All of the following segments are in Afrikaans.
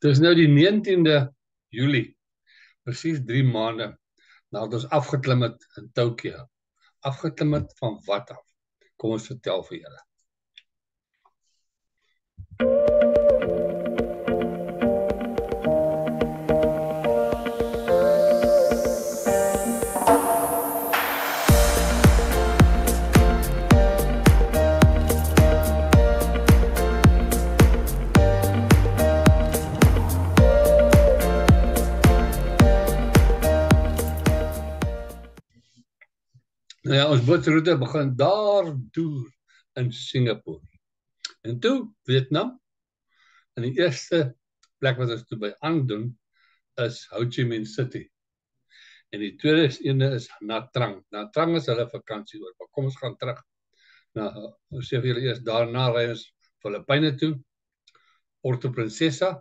Dis nou die 19de Julie, presies 3 maande nadat ons afgeklim het in Tokio. Afgeklim het van wat af? Kom ons vertel vir julle. Nou ja, ons bootsroete begin daar deur in Singapore. En toe, Vietnam, en die eerste plek wat ons toe by aandoen, is Ho Chi Minh City. En die tweede ene is Nha Trang. Nha Trang is hulle vakansie oor, maar kom ons gaan terug. Nou, ons sê vir julle eers, daarna ry ons Filippyne toe, Puerto Princesa,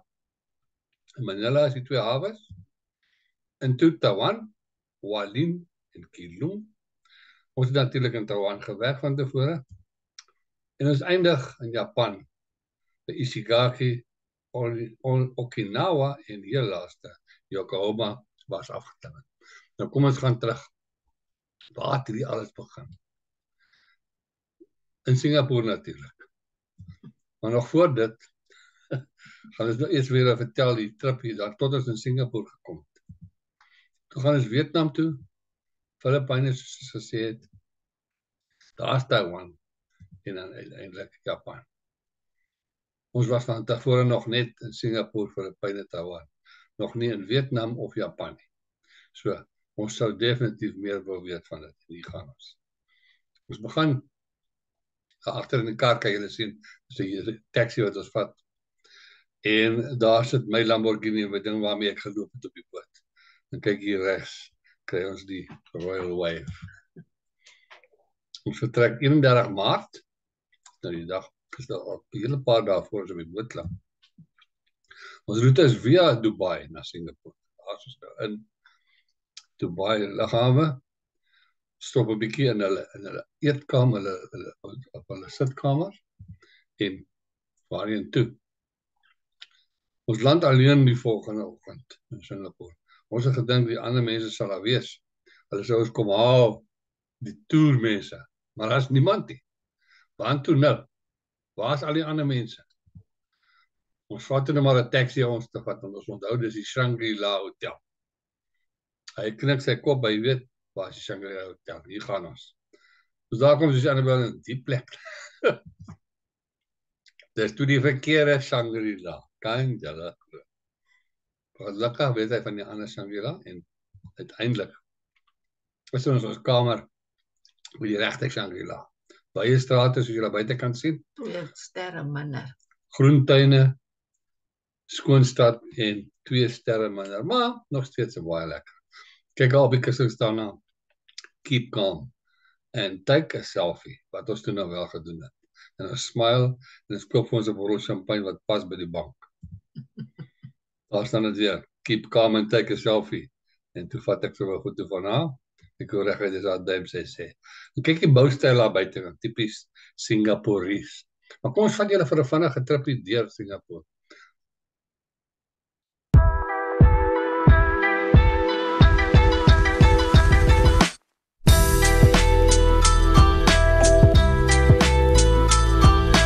en Manila is die 2 hawes, en toe Taiwan, Hualien en Keelung. Ons het natuurlik in Taiwan gewerk van tevore. En ons eindig in Japan, by Ishigaki, Okinawa en heel laaste, Yokohama was afgetim. Nou kom ons gaan terug. Waar het hierdie alles begin? In Singapore natuurlik. Maar nog voor dit, gaan ons nou eers weer vertel die trip hier, daar tot ons in Singapore gekom het. Toe gaan ons Vietnam toe, Filippyne soos gesê het, daar is Taiwan, en dan uiteindelik Japan. Ons was van tevore nog net in Singapore, Filippyne, Taiwan, nog nie in Vietnam of Japan nie. So, ons sou definitief meer wil weet van dit, en hier gaan ons. Ons begin, agter in die kar kan julle sien, dis die taxi wat ons vat, en daar sit my Lamborghini, en my ding waarmee ek geloop het op die boot. En kyk hier regs, kry ons die Royal Wave. Ons vertrek 31 Maart, nou die dag is al 'n hele paar dae voor ons op die boot klim. Ons roete is via Dubai na Singapore. Daar is ons nou in Dubai lughawe, stop 'n bietjie in hulle eetkamer, hulle sitkamer, en waarheen toe. Ons land alleen die volgende oggend in Singapore. Ons het gedink die ander mense sal daar wees. Hulle sou ons kom haal, die toermense. Maar daar is niemand nie. Waar toe nou? Waar is al die ander mense? Ons vat nou maar 'n taxi ons te vat, want ons onthou dis die Shangri-La Hotel. Hy knik sy kop, hy weet, waar is die Shangri-La Hotel? Hier gaan ons. Dus daar kom ons Annabel in die plek. Dis toe die verkeerde Shangri-La. Kan julle glo. Gelukkig weet hy van die ander Shangri-La, en uiteindelik is ons kamer by die regte Shangri-La. Baie strate, soos julle buite kan sien. 2 sterre minder. Groentuine, skoonstad en 2 sterre minder, maar nog steeds baie lekker. Kyk al op die kussing staan na Keep Calm en take a selfie, wat ons toe nou wel gedoen het. En ons smile en ons koop vir ons 'n bottel champagne wat pas by die bank. Daar staan dit weer, Keep Calm and take a selfie. En toe vat ek so wel goed toe van ek hoor reguit dis haar duim sê. En kyk die boustyl daar buite, tipies Singaporees. Maar kom ons vat julle vir 'n vinnige tripie deur Singapore.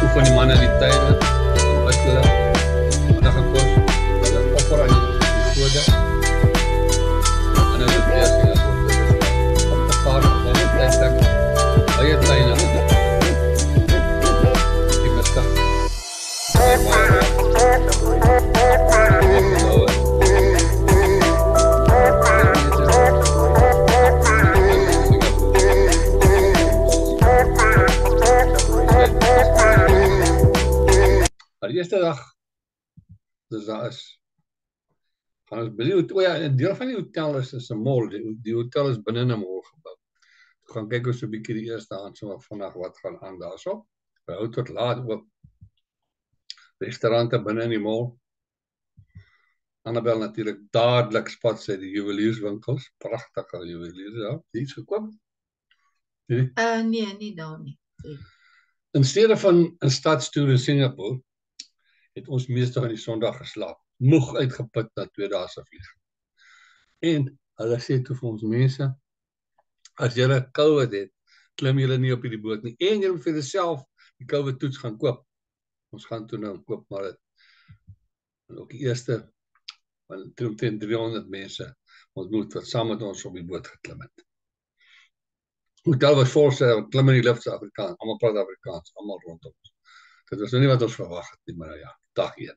Hoe van die manne die tye, wat hulle vandag gekos, hulle offer aan die gode. En hulle is weer Singapore, dit is op te vaar, op die tyd, baie tuine. Die mistig. Die eerste dag, dus daar is, gaan ons by die hotel, ja, een deel van die hotel is 'n mall, die hotel is binne 'n mall gebou. Gaan kyk ons 'n bietjie die eerste aand, so vandag wat gaan aan daarso. By hou tot laat oop. Restaurante binne in die mall. Annabel natuurlik dadelik spot sy die juwelierswinkels, pragtige juweliers, ja, iets gekoop? Nee, nie daar nie. In steede van 'n stadstoer in Singapore, het ons meeste van die Sondag geslaap. Moeg uitgeput na 2 dae se vlieg. En hulle sê toe vir ons mense, as julle COVID het, klim julle nie op hierdie boot nie. En julle moet vir jouself die COVID toets gaan koop. Ons gaan toe nou koop maar dit. En ook die eerste, want toe omtrent 300 mense ontmoet wat saam met ons op die boot geklim het. Hotel was vol, klim in die lift, Afrikaans, almal praat Afrikaans, almal rondom ons. Dit was nou nie wat ons verwag het nie, maar ja, dag 1.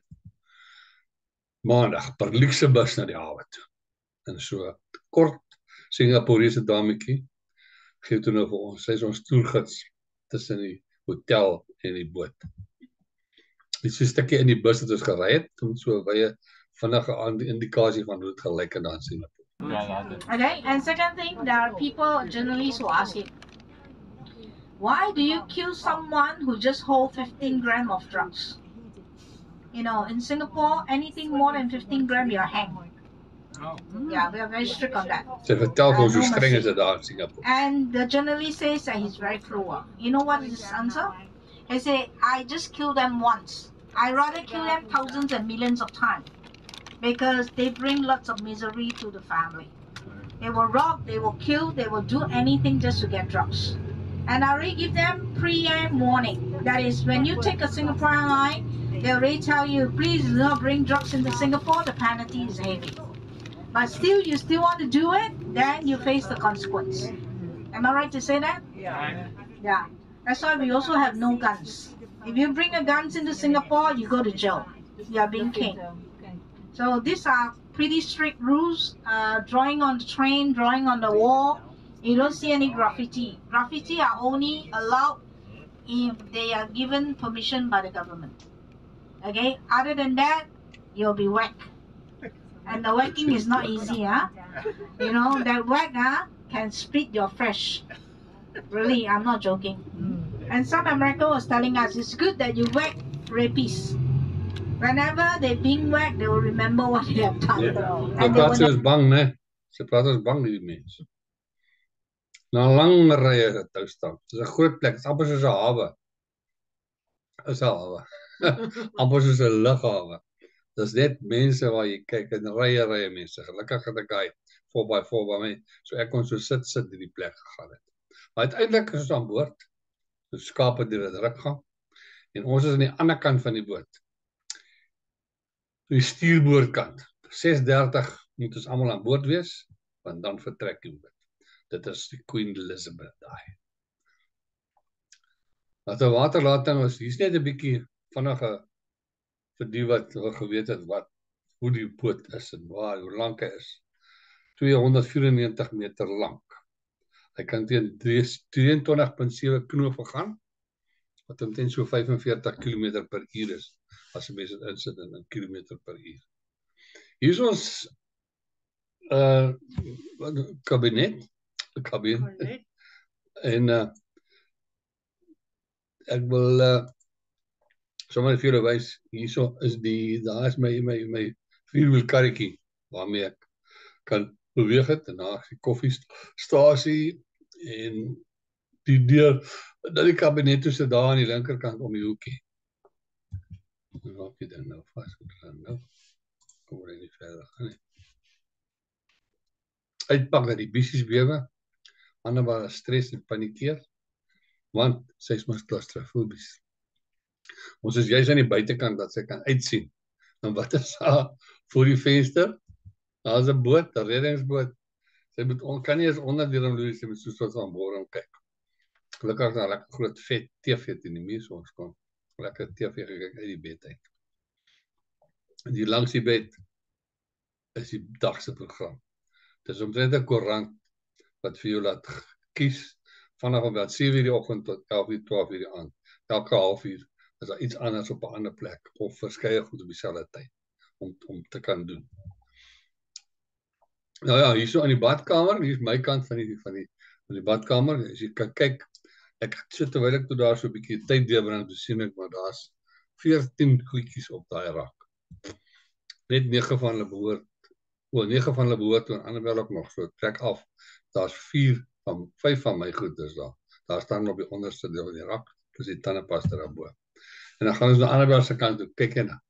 Maandag, per luxe bus na die hawe toe. En so kort Singaporese dametjie gee toe nou vir ons, sy is ons toergids tussen die hotel en die boot. Dit is 'n stukkie in die bus dat ons gery het, om so wye vinnige indikasie van hoe dit gelyk het daar in Singapore. Okay, and second thing, there are people, journalists who ask it, why do you kill someone who just hold 15 grams of drugs? You know, in Singapore, anything more than 15 grams, you're hanged. Yeah, we are very strict on that. Sy vertel vir ons hoe No streng is mercy. dit daar in Singapore. And the journalist says that he's very cruel. You know what is his answer? He say, I just kill them once. I rather kill them thousands and millions of times because they bring lots of misery to the family. They will rob, they will kill, they will do anything just to get drugs. And I already give them pre-am warning. That is, when you take a Singapore airline, they already tell you, please do not bring drugs into Singapore, the penalty is heavy. But still, you still want to do it, then you face the consequence. Am I right to say that? Yeah. That's why we also have no guns. If you bring a guns into Singapore, you go to jail. You are being caned. So these are pretty strict rules. Drawing on the train, drawing on the wall. You don't see any graffiti. Graffiti are only allowed if they are given permission by the government. Okay? Other than that, you'll be whacked. And the whacking is not easy, huh? You know, that whack can split your flesh. Really, I'm not joking. And some American was telling us, it's good that you whack rapists. Whenever they're being whacked, they will remember what they have done. Sy And they praat will sy is bang, né? Sy praat as bang die mense. Na lang rye het hy staan. Dit is 'n groot plek, dit is amper soos 'n hawe. Is 'n hawe. Amper soos 'n lughawe. Dis net mense waar jy kyk en rye mense. Gelukkig het ek daai 4x4 by my, so ek kon so sit in die plek gegaan het. Maar uiteindelik is ons aan boord. So skape deur dit ruk gaan. En ons is aan die ander kant van die boot. Die stuurboordkant. 6:30 moet ons almal aan boord wees, want dan vertrek die boot. Dit is die Queen Elizabeth daai. Wat 'n waterlating was, hier's net 'n bietjie vinnige vir die wat geweet het hoe die boot is en hoe lank hy is. 294 meter lank. Hy kan teen 23.7 knope gaan, wat omtrent so 45 km per uur is, as 'n mens dit insit in kilometer per uur. Hier is ons kabinet. En ek wil sommer vir julle wys, hierso is daar is my vierwielkarretjie waarmee ek kan beweeg het, en daar is die koffiestasie en die deur, dat die kabinet toe sit daar aan die linkerkant om die hoekie. Dan raak jy dan nou vas, nou kom hy nie verder gaan nie. Uitpak dat die bissies bewe, ander waar stres en panikeer, want sy is mos claustrofobies. Ons is juist aan die buitekant dat sy kan uitsien. En wat is daar voor die venster? Daar is 'n boot, 'n reddingsboot. Sy kan nie eens onder die rumloer, sy moet soos wat van boor kyk. Gelukkig daar lekker groot vet TV in die muur, so ons kon lekker TV gekyk uit die bed uit. En hier langs die bed is die dagse program. Dit is omtrent 'n koerant wat vir jou laat kies vanaf about 7:00 die oggend tot 11:00, 12:00 die aand. Elke halfuur is daar iets anders op 'n ander plek of verskeie goed op dieselfde tyd om te kan doen. Nou ja, hierso aan die badkamer, hier is my kant van die badkamer. As jy kan kyk, ek sit terwyl ek toe daar so 'n bietjie tyd deurbring, toe sien ek maar daar's 14 goedjies op daai rak. Net 9 van hulle behoort en Annabel ook nog, so trek af. Daar's 5 van my goed is daar. Daar staan op die onderste deel van die rak, dis die tandepasta daarbo. En dan gaan ons na Annabel se kant toe, kyk en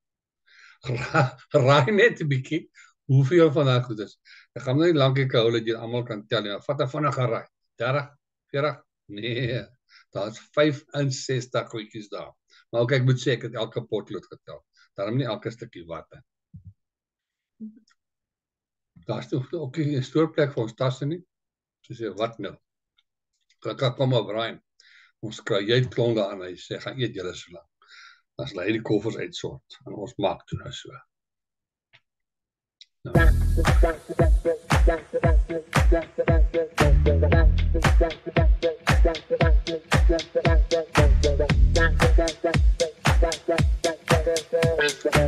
Raai net 'n bietjie hoeveel van daai goed is. Ek gaan nie lank hou dat jy almal kan tel nie. Vat 'n vinnige raai. 30, 40? Nee. Daar's 65 goedjies daar. Maar ook ek moet sê ek het elke potlood getel. Daarom nie elke stukkie water. Daar is ook nie 'n stoorplek vir ons tasse nie. So sê, wat nou? Ek kom op Brian. Ons kry jy klonk daar aan, hy sê, gaan eet julle so lank. Dan sal hy die koffers uitsort. En ons maak toe nou so.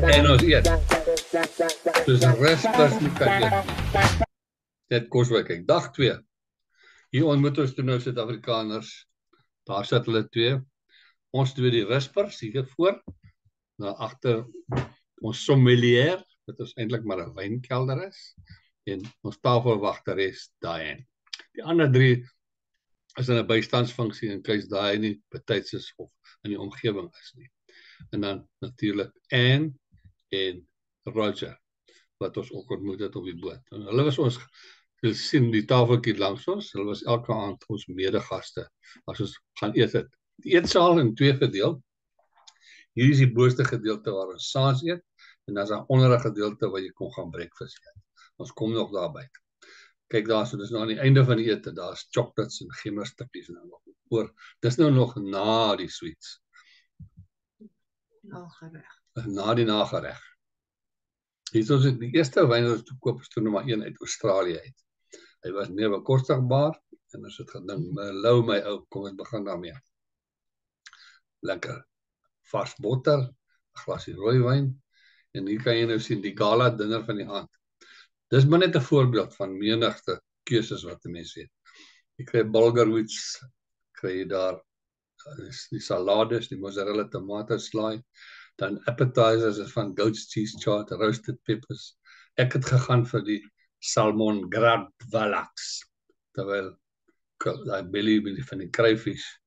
En ons eet. Dus een restpas nie kan eet. Net kos kyk. Dag 2. Hier ontmoet ons toe nou Suid-Afrikaners. Daar sit hulle 2. Ons 2 die rispers hier voor. Nou agter ons sommelier, wat ons eintlik maar 'n wynkelder is. En ons tafelwagteres Diane. Die ander 3 is in 'n bystandsfunksie in case daai nie betyds is of in die omgewing is nie. En dan natuurlik Anne en Roger, wat ons ook ontmoet het op die boot. En hulle was ons, jy sien die tafeltjie langs ons, hulle was elke aand ons medegaste, as ons gaan eet het. Die eetsaal in 2 verdeel. Hier is die boonste gedeelte waar ons saans eet, en dan is daar onder 'n gedeelte waar jy kon gaan breakfast eet. Ons kom nog daarby. Kyk daar, so dis nou aan die einde van die ete, daar's chocolates en gemmerstukkies nou nog oor. Dis nou nog na die sweets. Na die nagereg. Hier is ons die eerste wyn wat ons toe koop is toe nommer 1 uit Australië uit. Hy was nie bekostigbaar en ons het gedink, lou my ou, kom ons begin daarmee. Lekker vars botter, 'n glasie rooiwyn en hier kan jy nou sien die gala dinner van die aand. Dis maar net 'n voorbeeld van menigte keuses wat 'n mens het. Jy kry bulgurwits, kry jy daar die salades, die mozzarella tomate slaai, dan appetizers is van goat's cheese chaat, roasted peppers. Ek het gegaan vir die salmon gravlax, terwyl daai belly van die crayfish,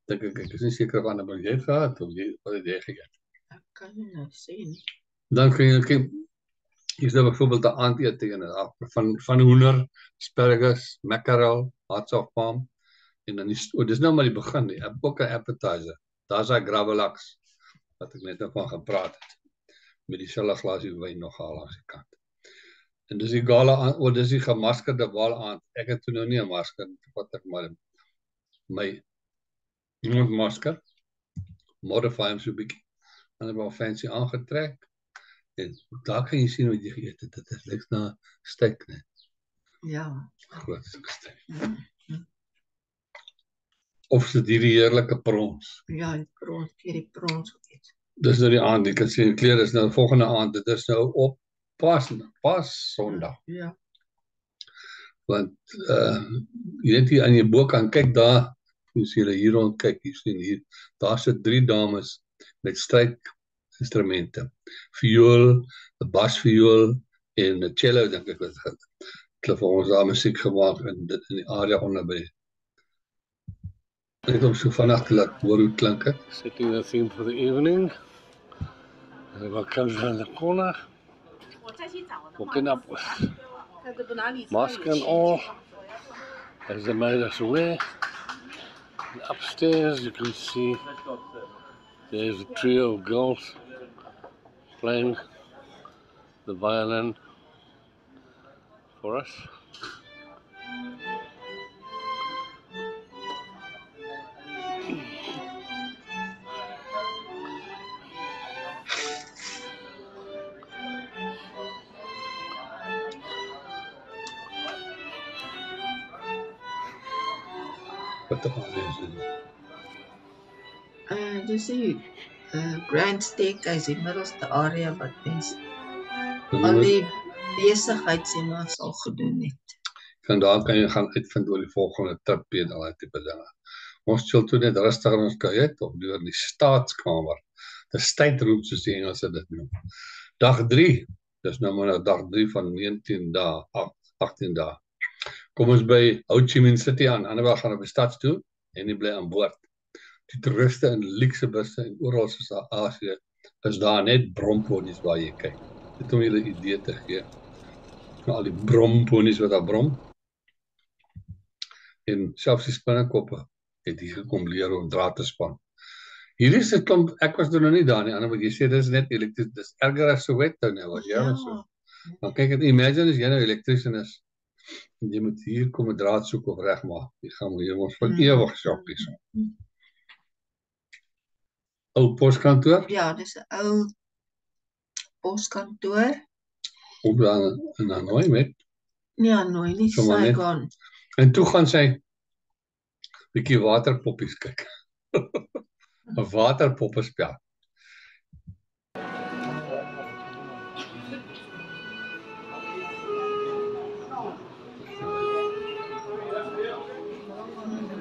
dink ek is nie seker wat ander jy het gehad, of wat het jy geëet? Ek kan nie nou sê nie. Dan kan jy kyk, hier is nou byvoorbeeld 'n aandete van hoender, asparagus, mackerel, hearts of palm, en dan dis nou maar die begin, ek heb ook 'n appetizer. Daar's daai gravlax wat ek net nou van gepraat het, met dieselfde glasie wyn nog al aan die kant. En dis die gala, dis die gemaskerde bal aand. Ek het toe nou nie 'n masker, wat ek maar my mondmasker, modify hom so 'n bietjie, en ek wel fancy aangetrek, en daar kan jy sien wat jy geëet het, dit is lyk na steak, net. Ja. Groot steak. Of is dit hierdie heerlike prons? Ja, die prons geëet. Dis nou die aand, jy kan sien, die kleur is nou volgende aand, dit is nou op pas Sondag. Ja. Want, jy net hier aan jou bokant, kyk daar, jy sien hulle hier rond, kyk, jy sien hier, daar sit 3 dames met strykinstrumente, viool, 'n basviool en 'n cello, dink ek wat het. Hulle vir ons daar musiek gemaak in die area onder by. Ek het om so vannacht te laat hoor hoe klink het. Setting the theme for the evening. Everyone comes around the corner, walking up with mask and all, as they made us aware. And upstairs you can see there's a trio of girls playing the violin for us. Wat te gaan wees dit? Dis die Grand Staircase, die middelste area wat mens al die besigheidsimmers al gedoen het. Daar kan jy gaan uitvind oor die volgende trip en al die tipe dinge. Ons chill toe net rustig in ons kajuit of deur die staatskamer. The state room, soos die Engelse dit noem. Dag 3, dis nou maar dag 3 van 19 dae, 18 dae. Kom ons by Ho Chi Minh City aan, Annabel gaan op die stads toe, en die bly aan boord. Die toeriste in luxe busse en oral soos Asië, is daar net bromponies waar jy kyk. Dit om julle idee te gee. Al die bromponies wat daar brom. En selfs die spinnekoppe het hier gekom leer om draad te span. Hier is 'n klomp, ek was er nog nie daar nie, ander wat jy sê, dis net elektris, dis erger as Soweto nou, was jy nou so. Maar kyk, imagine as jy nou elektrisian is, en jy moet hier kom 'n draad soek of regmaak, jy gaan hier ons van ewig sjok hierso. Ou poskantoor? Ja, dis 'n ou poskantoor. Op dan in Hanoi met. Nee, Hanoi nie, Saigon. En toe gaan sy bietjie waterpoppies kyk. 'n waterpoppespel.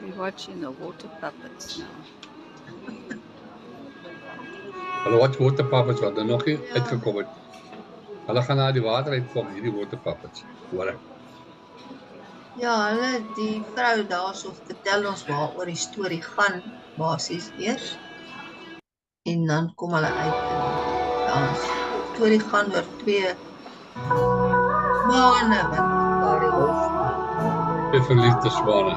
We're watching the water puppets now. Hulle watch water puppets wat er nog nie uitgekom het. Hulle gaan na die water uitkom, hierdie water puppets. Hoor ek. Ja, hulle, die vrou daarso vertel ons waaroor die storie gaan, basies eers. En dan kom hulle uit en die storie gaan oor 2 swane wat daar die hof. 2 verliefde swane.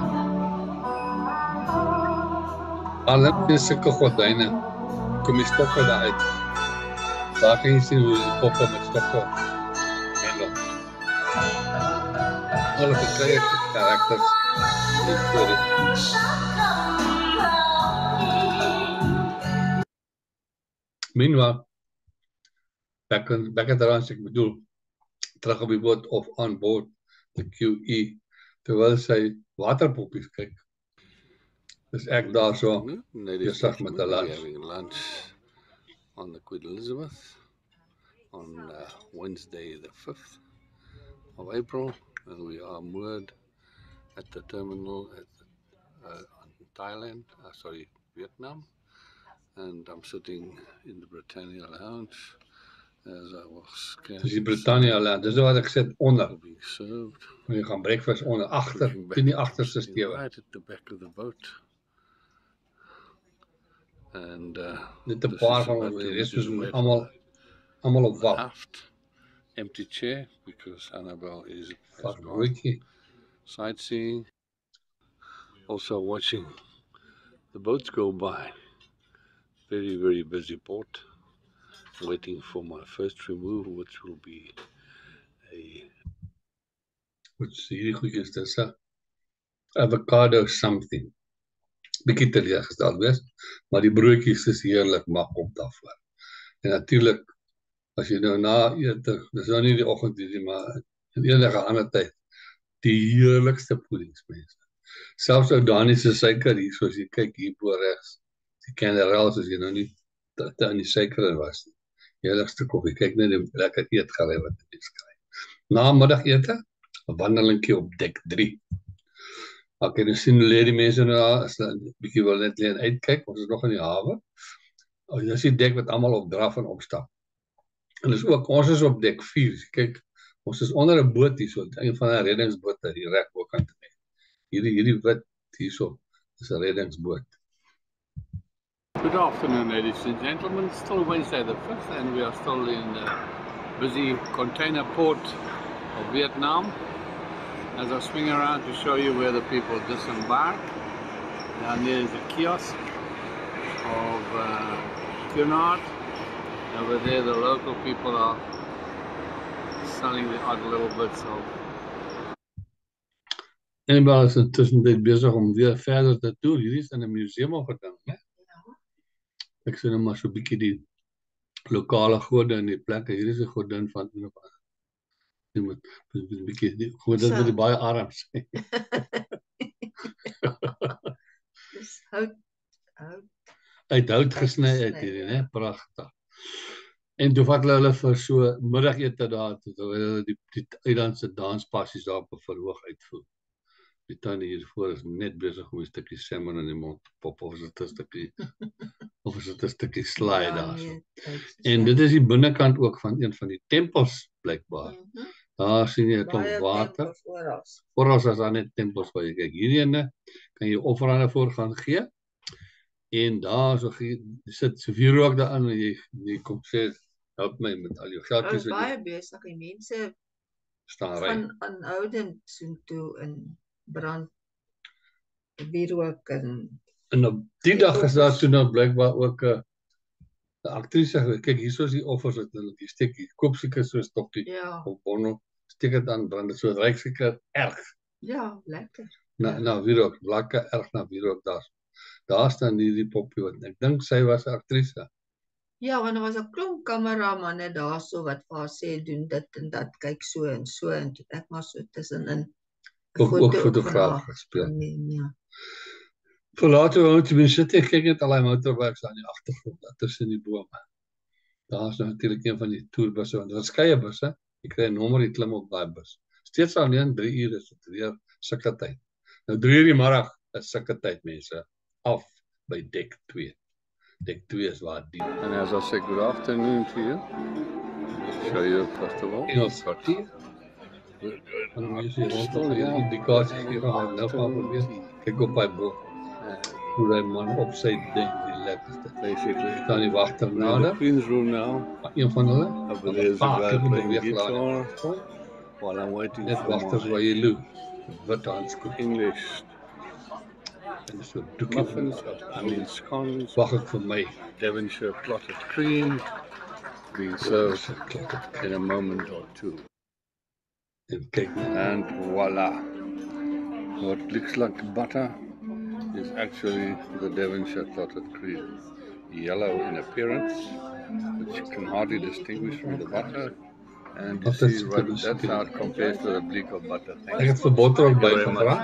Hulle is sulke gordyne. Kom die stokke daar uit. Daar kan jy sien hoe die poppe met stokke handel. Alle verkleide karakters in die storie. Meanwhile, back at the ranch, ek bedoel, terug op die boot of aan boord, die QE, terwyl sy waterpoppies kyk. Dus ek daar so, besig met 'n lunch. Having lunch on the Queen Elizabeth on Wednesday the 5th of April, and we are moored at the terminal at Thailand, Vietnam, and I'm sitting in the Britannia Lounge as I was Dis die Britannia Lounge, dis wat ek sit onder. being served. Jy gaan breakfast onder, agter, in die agterste stewe. Right at the back of the boat. And Net 'n paar van ons, die res is almal op wal. aft, empty chair because Annabelle is Vat broodjie. sightseeing. Also watching the boats go by. Very, very busy port. Waiting for my first remove, which will be a Wat is hierdie goedjies, dis 'n avocado something. Bietjie teleurgesteld wees, maar die broodjies is heerlik, maar kom daarvoor. En natuurlik, as jy nou na ete, dis nou nie die oggend nie, maar in enige ander tyd, die heerlikste puddings, mense. Selfs ou Dani se suiker hier, soos jy kyk hier bo regs, die Canderels, as jy nou nie te aan die suiker in was nie. Heerlikste koffie, kyk net die lekker eetgerei wat mens kry. Na middagete, 'n wandelingkie op dek 3. Ek kan nou sien hoe lê die mense nou daar, as hulle 'n bietjie wil net lê en uitkyk, ons is nog in die hawe. Dis die dek wat almal op draf en opstap. En dis ook, ons is op dek 4, kyk, ons is onder 'n boot hier so, een van 'n reddingsbote hier reg bokant. Hierdie wit hierso, is 'n reddingsboot. Good afternoon, ladies and gentlemen. It's still Wednesday the 5th, and we are still in the busy container port of Vietnam. As I swing around to show you where the people disembark, down there is the kiosk of Cunard. Over there, the local people are selling the odd little bits of. En wel is intussen besig om weer verder te toer. Hierdie is in 'n museum of 'n ding, né? Ek sien nou maar so 'n bietjie die lokale gode in die plekke. Hier is 'n godin van jy moet 'n bietjie die godin met die baie arms. Dis hout. Uit hout gesny uit hierdie, né? Pragtig. En toe vat hulle vir so middagete daar, terwyl hulle die eilandse danspassies daar op 'n verhoog uitvoer. Die tannie hiervoor is net besig om 'n stukkie salmon in die mond te pop, of is dit 'n stukkie slaai daarso. En dit is die binnekant ook van een van die tempels, blykbaar. Daar sien jy 'n klomp water. Oral is daar net tempels waar jy kyk. Hierdie ene kan jy offerande voor gaan gee. En daar so sit Severo ook daarin en jy kom sê, help my met al jou Hulle geldjies is wat jy baie besig, die mense staan ry. gaan aanhoudend soontoe in brand, wierook En op die dag is daar toe nou blykbaar ook 'n aktrise, kyk hier is die offers wat hulle die steek, koop seker so 'n stokkie ja, op Bono, steek dit aan brand, so ryk seker erg ja, lekker. na wierook, lekker erg na wierook daar staan die poppie wat, ek dink sy was 'n aktrise. Ja, want daar was 'n klomp kameramanne daarso wat vir haar sê doen dit en dat, kyk so en toe ek maar so tussenin 'n Ook foto fotograaf gespeel. geneem, ja. Vir later wou ek mense sit, ek kyk net al die motorbikes aan die agtergrond, tussen die bome. Daar is nou natuurlik een van die toerbusse, want dit is skeie busse, jy kry 'n nommer, jy klim op daai bus. Steeds alleen 3 uur is dit weer sulke tyd. Nou 3 uur die middag is sulke tyd mense, af by dek 2. Dek 2 is waar die And as I say, good afternoon to you. Show you first of all. Engels kwartier. En dan mense rondom die indikaties hier gaan nou gaan probeer. Kyk op hy bord. Hoe hy man op sy dek die lekkerste. Basically, Dan die wagter we're in the nader, Queen's room now. een van hulle. Over there is a guy Ek moet playing weer guitar laat. while I'm waiting Net for wagters my waar jy loop. Wit handskoen English en so doekie. muffins. I mean scones, Wag ek vir my. Devonshire clotted cream, being served in a moment or two. En kyk net. And voila. What looks like butter is actually the Devonshire clotted cream. Yellow in appearance, which you can hardly distinguish from the butter. And you Wat see is what, dit? that's how it compares to the bleak of butter. Thank Ek you. het vir botter ook by Very gevra.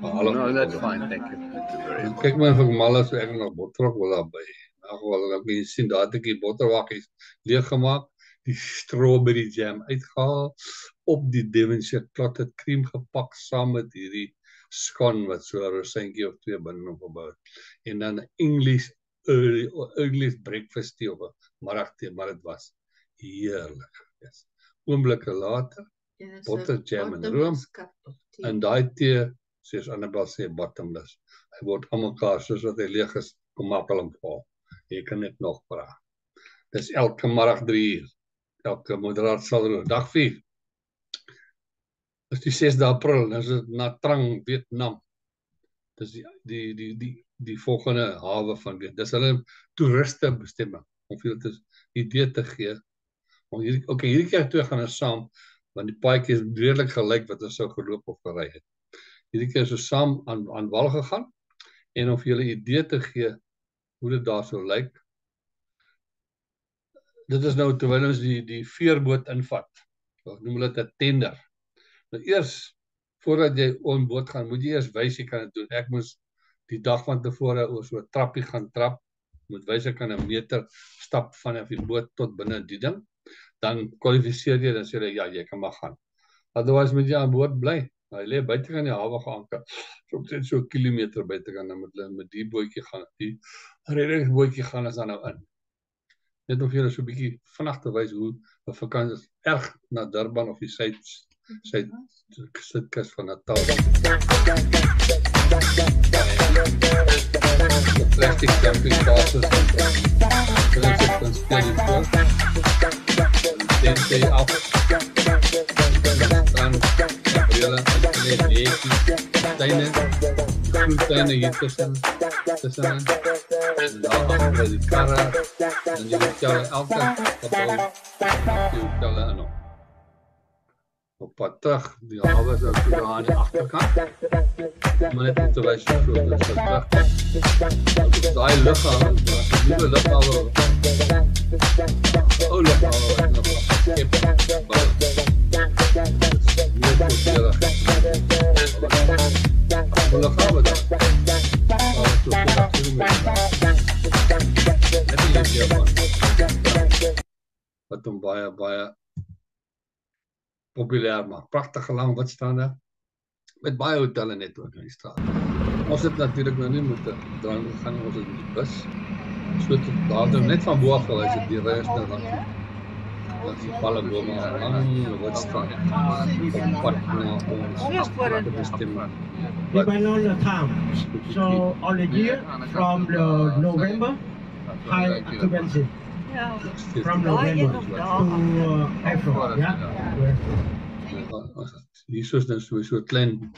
No, that's fine. Thank you. Thank you very much. Kyk maar vir mal as ek nog botter ook wil daarby. In geval ek nie sien daar het ek die botterwakkies leeg gemaak, die strawberry jam uitgehaal, op die Devonshire clotted cream gepak saam met hierdie scone wat so 'n rosentjie of 2 binne opgebou het. En dan 'n English breakfast tea of 'n middagtee, maar dit was heerlik geweest. Oomblikke later, En is Botter, dit jam en bottomless cup of tea? in daai tee, soos Annabel sê, bottomless. Hy word aan mekaar, soos wat hy leeg is, kom maak hom vol. Jy kan net nog vra. Dis elke middag 3 uur. Elke moderaat sal roer. Dag 4. Dis die 6de April, dis na Trang, Vietnam. Dis die volgende hawe van Vietnam. Dis hulle toeriste bestemming, om vir julle 'n idee te gee. Hierdie keer toe gaan ons saam, want die paadjie is redelik gelyk wat ons sou geloop of gery het. Hierdie keer is ons saam aan wal gegaan, en om vir julle 'n idee te gee hoe dit daar so lyk. Dit is nou terwyl ons die veerboot invat. Ek noem dit 'n tender. Nou eers, voordat jy op boot gaan, moet jy eers wys jy kan dit doen. Ek moes die dag van tevore oor so 'n trappie gaan trap, moet wys ek kan 'n meter stap vanaf die boot tot binne die ding. Dan kwalifiseer jy, dan sê jy ja, jy kan maar gaan. Otherwise moet jy aan boord bly. Hy lê buite aan die hawe geanker. So 'n kilometer buite kan dan met die bootjie gaan. Die reddingsbootjie gaan as dan nou in. Net om vir julle so 'n bietjie vinnig te wys hoe 'n vakansie is erg na Durban of die suidkus van Natal. Plastic camping passes. Dit is van speel die voor. Dan sê jy af. Dan Gabriela, ek lees tuine, groentuine hier tussen. En dan by die karre, en jy vertel elke gebou, jy vertel en op. Op pad terug, die hawe is ook so daar aan die agterkant, maar net om te wys hoe groot dit is terug. Daai lughawe, die nuwe lughawe, ou lughawe wat nog skep bou. Net so veel. Lughawe daar. Wat hom baie populêr maak. Pragtige lang wat staan daar. Met baie hotelle net ook in die straat. Ons het natuurlik nou nie met 'n drang gegaan, ons het met die bus. So tot daar net van bo af gewys het die reis nou langs. Dat is die palmbome lang wat staan. Op pad na ons bestemming. Depend on the time. So on the year from the November, high occupancy. From November to April. Yeah. Hier is dan so 'n klein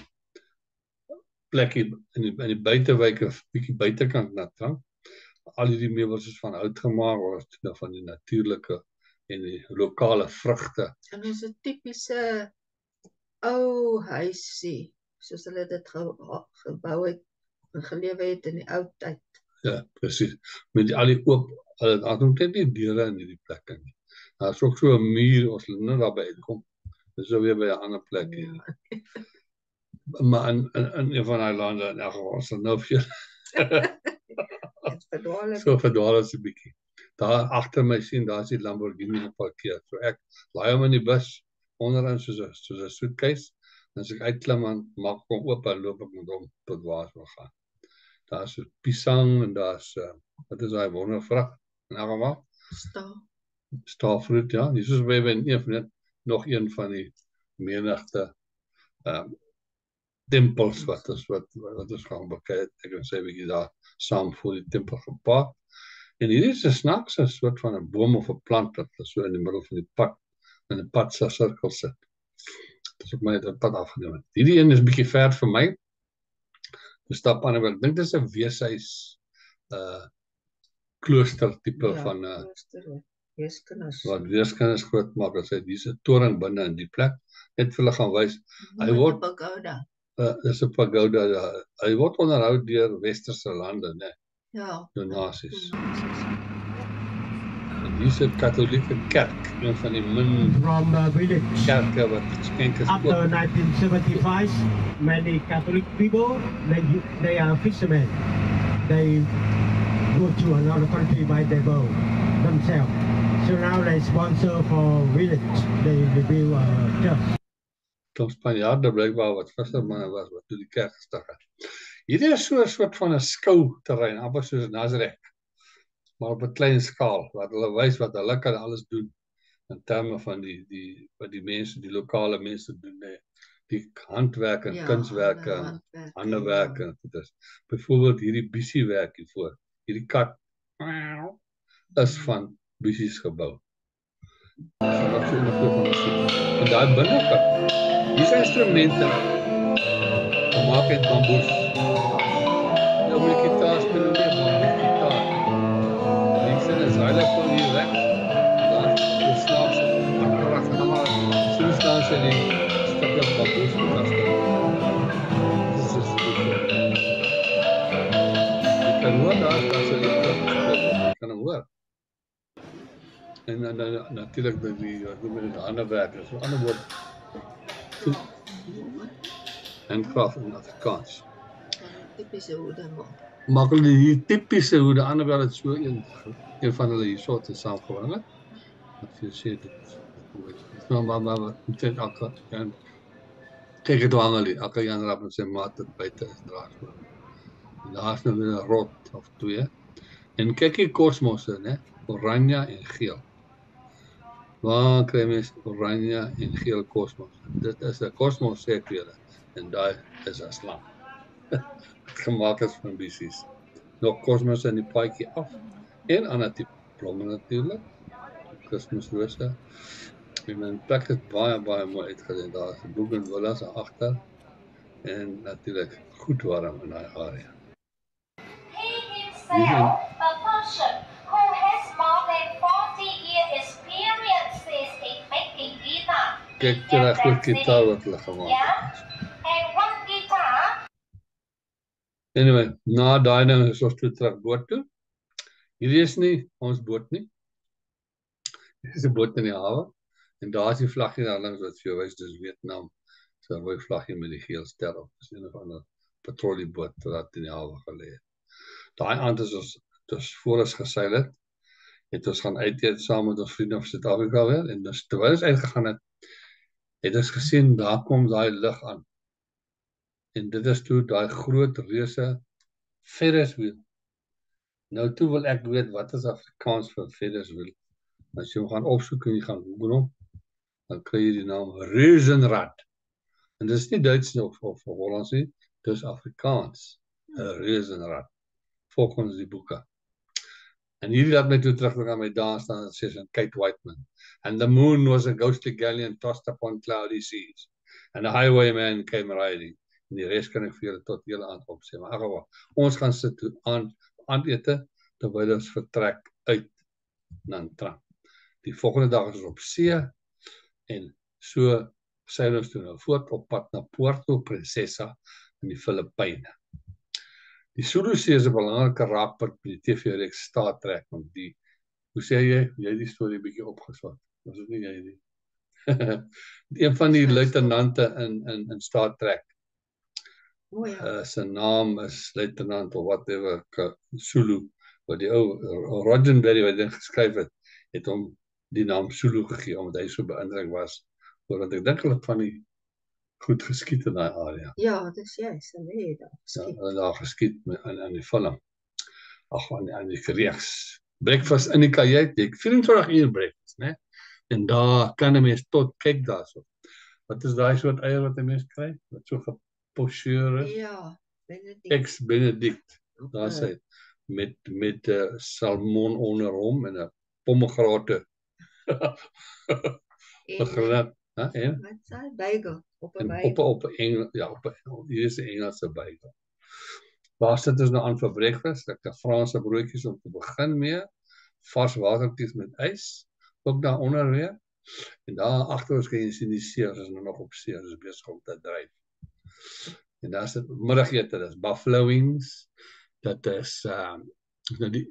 plekkie in die buitewyke, bietjie buitekant Natal. Al die meubels is van hout gemaak, of van die natuurlike en die lokale vrugte. En ons 'n tipiese ou huisie, soos hulle dit gebou het en gelewe het in die ou tyd. Ja, presies. Met al die oop, daar is net nie deure in hierdie plekke nie. Daar is ook so 'n muur, ons hulle nou daarby uitkom. Dis so weer by 'n ander plek hier. Maar in een van die lande, in elk geval, is nou vir so verdwaal is 'n bietjie. Daar agter my sien, daar is die Lamborghini geparkeer. So ek laai hom in die bus onderin soos 'n suitcase. En as ek uitklim en maak hom oop en loop ek met hom tot waar ek wil gaan. Daar is 'n pisang en daar's wat is daai wondervrug in elk geval? Starfruit, ja. Dis soos by net nog een van die menigte tempels wat ons gaan bekyk. Ek kan sê 'n bietjie daar saam voor die tempel gepark. En hier is 'n snaakse soort van 'n boom of 'n plant wat so in die middel van die pad in 'n pad se sirkel sit. Dis op my dat pad afgeneem. Hierdie een is 'n bietjie ver vir my. Dis stap aan, ek dink dis 'n weeshuis klooster tipe van wat weeskinders groot maak. As hy dis 'n toring binne in die plek net vir hulle gaan wys. Hy word pagoda. Dis 'n pagoda. Hy word onderhou deur westerse lande, né? Ja. Donasies. En hier is 'n katholieke kerk, een van die min From the village. kerke wat geskenk is. After 1975, many Catholic people, they are fishermen. They go to another country by their boat themselves. So now they sponsor for village. They build a church. Klomp Spanjaarde blykbaar wat vissermanne was wat toe die kerk gestig het. Hierdie is so 'n soort van 'n skouterrein, amper soos Nazareth, maar op 'n klein skaal, wat hulle wys wat hulle kan alles doen in terme van wat die mense, die lokale mense doen, die handwerk en kunswerke en handewerke en goeders. Byvoorbeeld hierdie bisiewerk hiervoor, hierdie kat is van bisies gebou. So wat so en daai binnekant, hier is instrumente gemaak uit bamboes. Ja, met gitaar speel nie, maar met gitaar. Die sin is heilig van hier weg. Daar is slaap agteraf en maar so staan sy die stukke bamboes bevestig. Dis is jy kan hoor daar sy die kan hoor. En dan natuurlik die ander werk, so ander woord handcraft in Afrikaans. Tipiese hoede maak. Maak hulle die tipiese hoede, anderwel het so een van hulle hier soort saamgebring het. Wat jy sê dit maar dit elke en kyk dit hang hulle, elke Jan rap met sy maat dit buite is draag. En daar is nou weer 'n rot of twee. En kyk hier kosmosse, né? Oranje en geel. Waar kry mens oranje en geel kosmos? Dit is 'n kosmos sê ek julle. En daai is 'n slang. Gemaak is van bisies. Nog kosmos in die paadjie af. En ander tipe blomme natuurlik. Kosmosrose. En my plek is baie mooi uitgedien. Daar is 'n bougainvillea se agter. En natuurlik goed warm in daai area. He himself, a person who has more than 40 years experiences in making guitar. Kyk terug goed gitaar wat hulle gemaak het. And one guitar. Anyway, na daai ding is ons toe terug boot toe. Hierdie is nie ons boot nie. Dit is 'n boot in die hawe. En daar is die vlaggie daar links wat vir jou wys, dis Vietnam. So 'n rooi vlaggie met die geel ster op. Dis een of ander patrolleboot wat in die hawe gelê het. Daai aand is ons voor ons geseil het ons gaan uit eet saam met ons vriende van Suid-Afrika weer. En dus terwyl ons uitgegaan het ons gesien daar kom daai lig aan. En dit is toe daai groot reuse Ferris wheel. Nou toe wil ek weet wat is Afrikaans vir Ferris wheel. As jy hom gaan opsoek en jy gaan Google hom, dan kry jy die naam Reuzenrad. En dit is nie Duits of Hollands nie, dit is Afrikaans. Reuzenrad. Volgens die boeke. En hierdie laat my toe terugbring aan my dae staan, sê sy Kate Whiteman. And the moon was a ghostly galleon tossed upon cloudy seas. And a highwayman came riding. En die rest kan ek vir julle tot hele aand opsê. Maar ag, ons gaan sit aandete, terwyl ons vertrek uit Nha Trang. Die volgende dag is ons op see, en so seil ons toe nou voort op pad na Puerto Princesa in die Filippyne. Die Sulu See is 'n belangrike raakpunt by die TV-reeks Star Trek, want hoe sê jy het die storie bietjie opgeswat. Was dit nie jy nie? Een van die luitenante in Star Trek, sy naam is luitenant of whatever, Sulu, wat die ou Roddenberry wat dit geskryf het hom die naam Sulu gegee, omdat hy so beïndruk was, want ek dink hulle van die goed geskiet in daai area. Ja, dis juist, hulle het daar geskiet. Ja, daar geskiet in die film. Ag, aan die reeks. Breakfast in die kajuit, 24 uur breakfast, né? En daar kan 'n mens tot kyk daarso. Wat is daai soort eier wat 'n mens kry? Wat so gepocheer is? Ja, Benedict. Ex-Benedict. Daar sê met salmon onder hom en 'n pommegrate. Begryp, hè? Wat sê bagel op 'n bagel. Hier is 'n Engelse bagel. Waar sit ons nou aan vir breakfast? Ek het Franse broodjies om te begin mee. Vars watertjies met ys. Ook daaronder weer. En daar agter ons kan jy sien die see, ons is nou nog op see, ons is besig om te dryf. En daar sit middagete, dit is buffalo wings. Dit is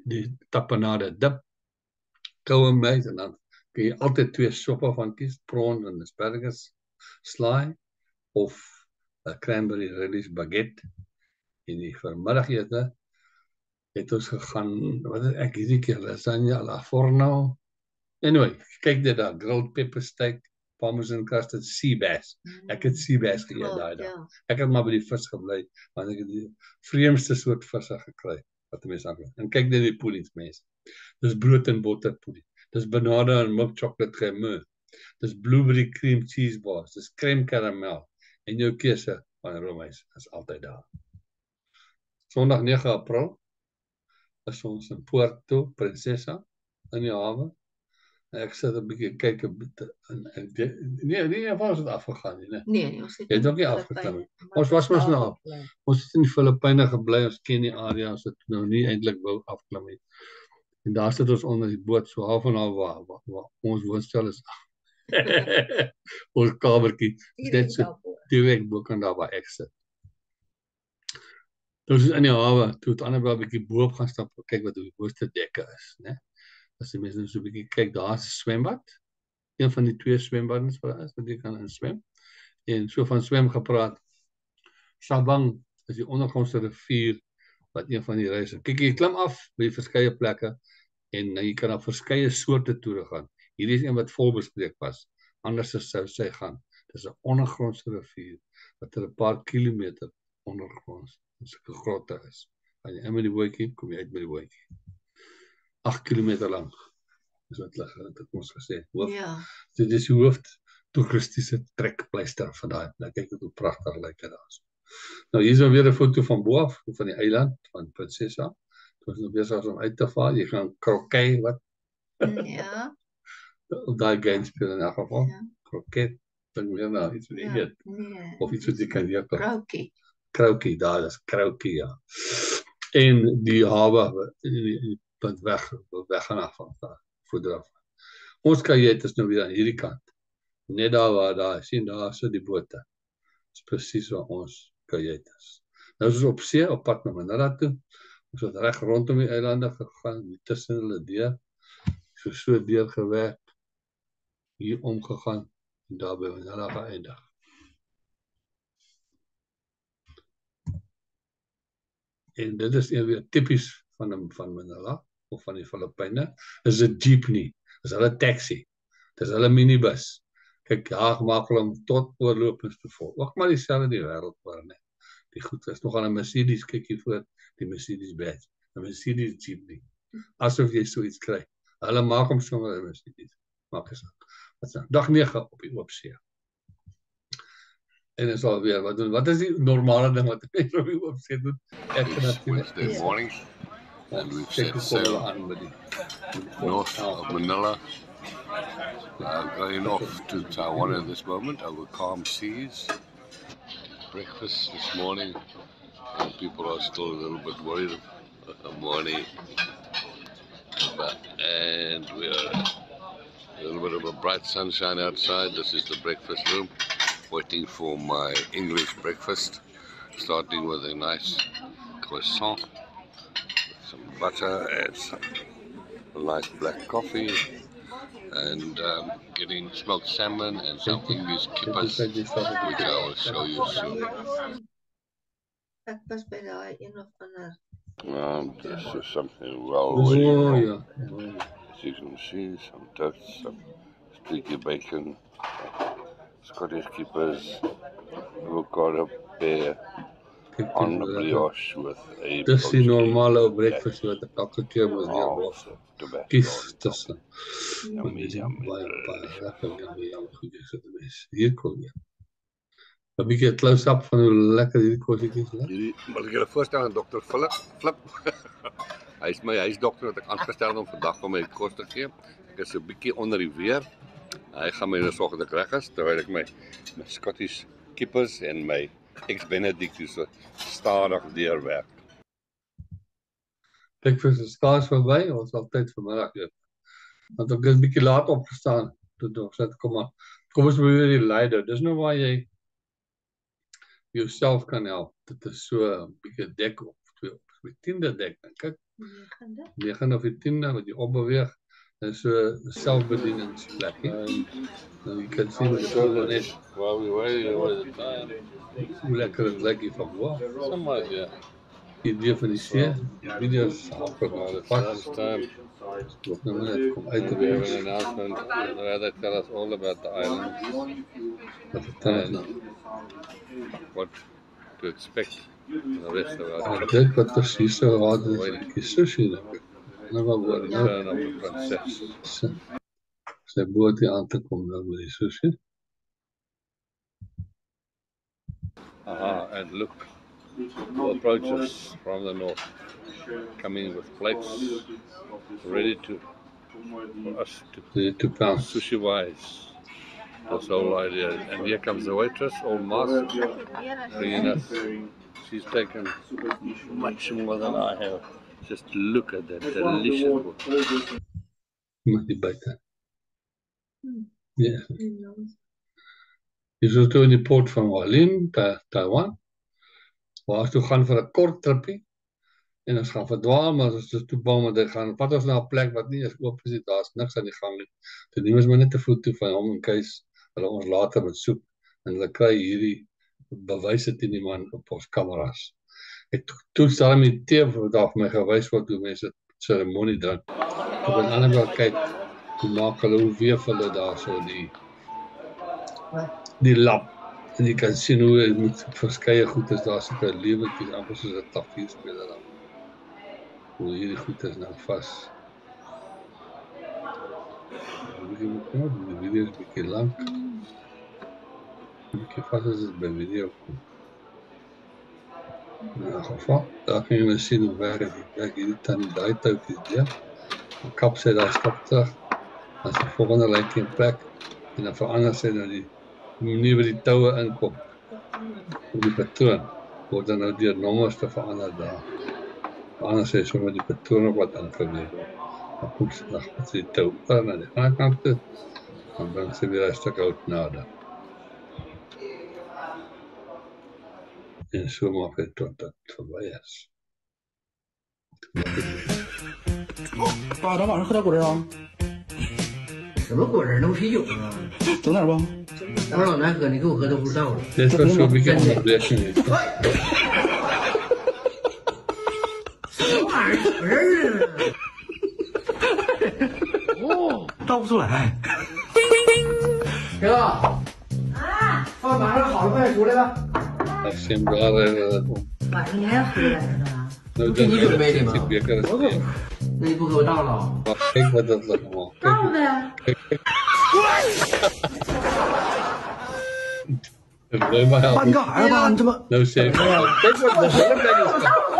die tapenade dip, koue meat, en dan kan jy altyd 2 soppe van kies, prawn en asparagus slaai, of cranberry relish baguette. En die vermiddagete het ons gegaan, wat het ek hierdie keer, lasagne à la forno. Anyway, kyk dit daar, grilled pepper steak, parmesan crusted sea bass. Ek het sea bass geëet daai dag. Ek het maar by die vis gebly, want ek het die vreemdste soort visse gekry, wat 'n mens aankry. En kyk net die puddings, mense. Dis brood en botter pudding. Dis banana en milk chocolate crème. Dis blueberry cream cheese bars. Dis crème caramel. En jou keuse van roomys is altyd daar. Sondag 9 April is ons in Puerto Princesa in die hawe. Ek sit 'n bietjie kyk nee, ons het afgegaan nie, né? Nee, ons het ook nie afgeklim nie. Ons was mos nou. Ons het in die Filippyne gebly, ons ken die area, ons het nou nie eintlik wou afklim nie. En daar sit ons onder die boot, so half en half waar ons woonstel is. Ons kamertjie, net so direk bo kan daar waar ek sit. Ons is in die hawe, toe het Annabel 'n bietjie bo op gaan stap, kyk wat die hoogste dekke is, né? As die mense nou so 'n bietjie kyk, daar is 'n swembad. Een van die 2 swembaddens wat daar is, wat jy kan inswem. En so van swem gepraat. Sabang is die ondergrondse rivier wat een van die reise. Kyk, jy klim af by verskeie plekke en jy kan na verskeie soorte toere gaan. Hierdie is een wat vol bespreek was. Anders sou sy gaan. Dis 'n ondergrondse rivier wat 'n paar kilometer ondergronds, sulke grotte is. Gaan jy in met die bootjie, kom jy uit met die bootjie. 8 kilometer lank. Dis wat hulle het ons gesê. Dit is die hoof toeristiese trekpleister van daai plek. Kyk hoe pragtig lyk dit daar. Nou hier is nou weer 'n foto van bo af, van die eiland van Princesa. Ons is nou besig om uit te vaar. Jy gaan kroket wat? Ja. Daai game speel in elk geval. Kroket, dink weer nou iets wat jy eet. Of iets wat jy kan eet. Krokie, daar is krokie, ja. En die hawe punt weg gaan af van daar, voordraf. Ons kajuit is nou weer aan hierdie kant. Net daar waar daar, sien daar so die bote. Dis presies waar ons kajuit is. Nou is ons op see, op pad na Manila toe. Ons het reg rondom die eilande gegaan, tussen hulle deur. So deur gewerk, hier omgegaan, en daar by Manila geëindig. En dit is weer typies van Manila, of van die Filippyne, is 'n jeepney, is hulle taxi, dis hulle minibus. Kyk, ja, maak hulle om tot oorlopings te vol. Ook maar dieselfde die wêreld waar, né? Die goed is nogal 'n Mercedes, kyk hier voor, die Mercedes Benz, 'n Mercedes jeepney. Asof jy so iets kry, Hulle maak hom sommer in die maak is dag 9 op die oopsee. En is alweer wat doen. Wat is die normale ding wat mense op die oopsee doen? Ek kan It's Wednesday morning and we've set sail north of Manila. Going off to Taiwan at this moment over calm seas. Breakfast this morning. And people are still a little bit worried about morning. And we're a little bit of a bright sunshine outside. This is the breakfast room. Waiting for my English breakfast. Starting with a nice croissant. With some butter and some nice black coffee. And getting smoked salmon and some English kippers, which I will show you soon. Ek was by daai een of ander. This is something well Oh, ready. ja. As you can see, some toast, some sticky bacon, Scottish kippers, avocado pear on the brioche with a Dis die poached normale egg, breakfast wat ek elke keer moet half neerlos. tobacco Kies tussen. Yummy, yummy, Baie delicious. lekker, yummy goed is dit mens. Hier kom jy. 'n bietjie 'n close-up van hoe lekker hierdie kosietjies is. Hierdie, wil ek julle voorstel aan Dr. Flip. Hy is my huisdokter wat ek aangestel het om vandag vir my kos te gee. Ek is 'n bietjie onder die weer. Hy gaan my nou sorg dat ek reg is terwyl ek my Scottish kippers en my eggs Benedict so stadig deurwerk. Breakfast is skaars verby, ons sal tyd vir middag eet. Want ek is 'n bietjie laat opgestaan. Toe dog sê kom ons probeer die leider. Dis nou waar jy jouself kan help. Dit is so 'n bietjie dek op 'n 10de dek dink ek. 9de of die 10de wat jy opbeweeg. Dis so 'n selfbedieningsplek. Nou jy kan sien dit so net While we wait all the time. hoe lekker dit lyk hier van bo. Somewhat, yeah. Die idee van die see, die video's amper Well, al it's pas. last time Nog nou net kom uit te we have wees. an announcement where they tell us all about the island Wat vertel and ons? what to expect in the rest of our Ek trip. dink wat presies so raad is, die sushi dink ek. Nou wat The word nou return of the princess. sy boot hier aan te kom nou met die sushi. Aha, and look, who approaches from the north, coming with plates ready for us to Die 2 pounds. sushi wise. That's the whole idea. And here comes the waitress, all masked, bringing us. She's taken much more than I have. Just look at that delicious food. Met die buite. Ja. Hier is toe in die port van Hualien, Taiwan. Waar ons toe gaan vir 'n kort tripie. En ons gaan verdwaal, maar ons is toe bang dat hy gaan vat ons na 'n plek wat nie eens oop is nie. Daar's niks aan die gang nie. Toe neem ons maar net 'n foto van hom in case hulle ons later moet soek en hulle kry hierdie bewyse teen die man op ons kameras. Ek toe staan met die tee wat daar vir my gewys word hoe mense seremonie drink. Op 'n ander kant kyk hoe maak hulle hoe weef hulle daar so die lap. En jy kan sien hoe hy met verskeie goed is daar seker lewetjies amper soos 'n tafierspeler dan. Hoe hierdie goed is nou vas. Die video is 'n bietjie lank. 'n Bietjie vas as dit by video kom. In elk geval, daar kan jy nou sien hoe werk dit. Werk hierdie tannie daai touwtjies deur. Dan kap sy daar stap terug. Dan is die volgende lyntjie in plek. En dan verander sy nou die manier wat die toue inkom. Op die patroon. Word dan nou deur nommers te verander daar. Verander sy sommer die patroon op wat ingeweef. Dan kom sy dan met die tou na die ander kant toe. Dan bring sy weer 'n stuk hout nader. En so maak dit tot dit verby is.爸，咱晚上喝点果汁啊？什么果汁？那不啤酒吗？整点吧。我老难喝，你给我喝都不知道了。 Dit was so 'n bietjie onderbreking. 什么玩意儿？果汁呢？哦，倒不出来。哥，饭马上好了，快点出来吧。 As jy daar晚上你还喝来着呢？ nou 给你准备的吗？ beker is nie. 那你不给我倒了？ Kyk wat dit lyk maar. Kyk maar. 爸，你干啥呀？爸，你这么 Nou sê ek, kyk wat dis hulle plek is.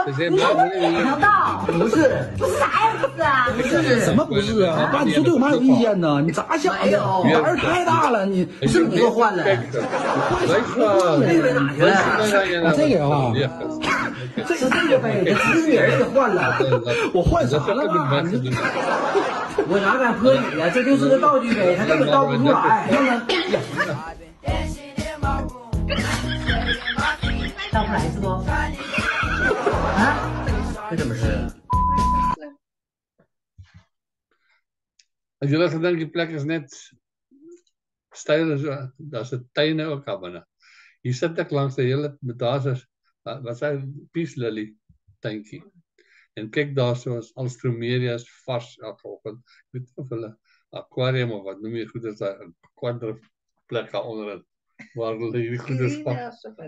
Dis sê maar moenie 不是？什么不是啊？爸，你说对我妈有意见呢？你咋想的？胆儿太大了，你是你给我换了。 这个啊，是这个呗，这子女儿给换了。我换啥了爸？我哪敢泼你呀？这就是个道具呗，他根本倒不出来。倒不来是不？啊？这怎么是？ As julle gedink die plek is net styl so, daar's 'n tuine ook daar binne. Hier sit ek langs die hele daar's wat sy peace lily tuintjie. En kyk daar so is al stromerias vars elke oggend. Ek weet nie of hulle aquarium of wat noem jy goed is daar 'n kwadre plek daar onder waar hulle hierdie goed is van